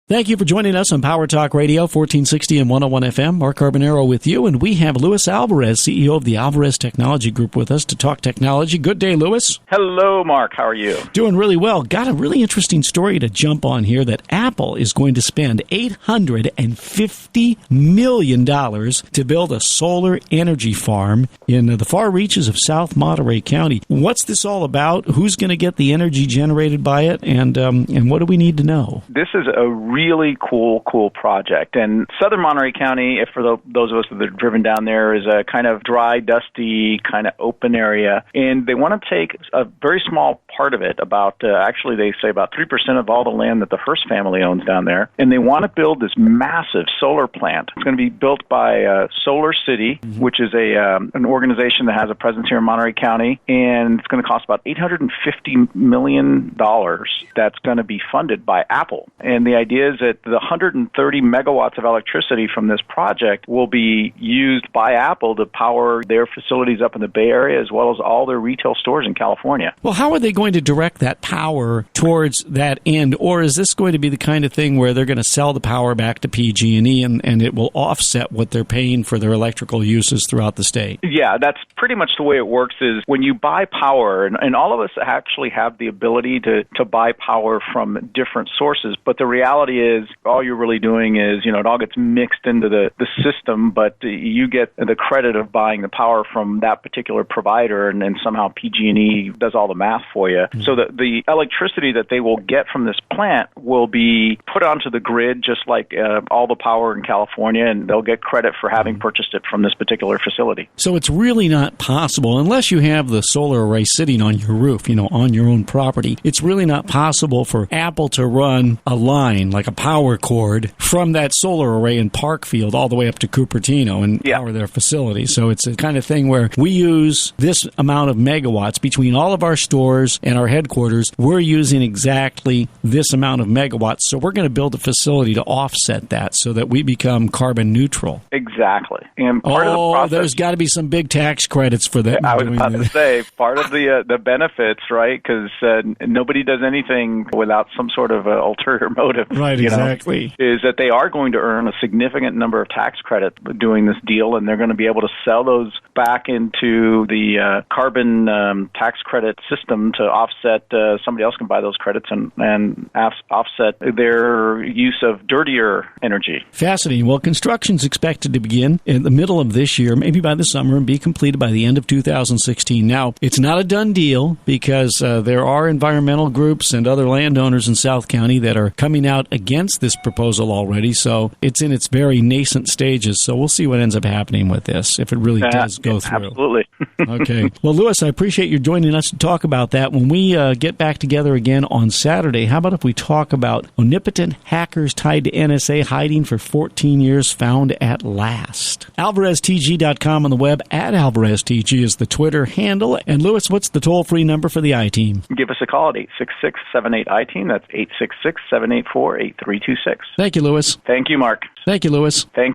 Thank you for joining us on Power Talk Radio, 1460 and 101 FM. Mark Carbonaro with you, and we have Luis Alvarez, CEO of the Alvarez Technology Group, with us to talk technology. Good day, Luis. Hello, Mark. How are you? Doing really well. Got a really interesting story to jump on here that Apple is going to spend $850 million to build a solar energy farm in the far reaches of South Monterey County. What's this all about? Who's going to get the energy generated by it? And what do we need to know? This is a really cool project. And Southern Monterey County, if for those of us that have driven down there, is a kind of dry, dusty, kind of open area. And they want to take a very small part of it, actually they say about 3% of all the land that the Hearst family owns down there. And they want to build this massive solar plant. It's going to be built by Solar City, which is an organization that has a presence here in Monterey County. And it's going to cost about $850 million. That's going to be funded by Apple. And the idea is that the 130 megawatts of electricity from this project will be used by Apple to power their facilities up in the Bay Area as well as all their retail stores in California. Well, how are they going to direct that power towards that end? Or is this going to be the kind of thing where they're going to sell the power back to PG&E and it will offset what they're paying for their electrical uses throughout the state? Yeah, that's pretty much the way it works is when you buy power, and all of us actually have the ability to buy power from different sources, but the reality is all you're really doing is, it all gets mixed into the system, but you get the credit of buying the power from that particular provider, and then somehow PG&E does all the math for you. Mm-hmm. So the electricity that they will get from this plant will be put onto the grid just like all the power in California, and they'll get credit for having purchased it from this particular facility. So it's really not possible, unless you have the solar array sitting on your roof, on your own property, it's really not possible for Apple to run a line, like a power cord, from that solar array in Parkfield all the way up to Cupertino and power their facility. So it's a kind of thing where we use this amount of megawatts between all of our stores and our headquarters. We're using exactly this amount of megawatts. So we're going to build a facility to offset that so that we become carbon neutral. Exactly. And part of the process, there's got to be some big tax credits for that. I was about to say, part of the benefits, right? Because nobody does anything without some sort of ulterior motive. Right, exactly. Is that they are going to earn a significant number of tax credits doing this deal, and they're going to be able to sell those back into the carbon tax credit system to offset, somebody else can buy those credits and offset their use of dirtier energy. Fascinating. Well, construction's expected to begin in the middle of this year, maybe by the summer, and be completed by the end of 2016. Now, it's not a done deal because there are environmental groups and other landowners in South County that are coming out against this proposal already, so it's in its very nascent stages. So we'll see what ends up happening with this, if it really does go through. Absolutely. Okay. Well, Luis, I appreciate you joining us to talk about that. When we get back together again on Saturday, how about if we talk about omnipotent hackers tied to NSA hiding for 14 years found at last? AlvarezTG.com on the web, at AlvarezTG is the Twitter handle. And Luis, what's the toll-free number for the I-Team? Give us a call at 866-78-I-TEAM. That's 866-784-8326. Thank you, Luis. Thank you, Mark. Thank you, Luis. Thank you.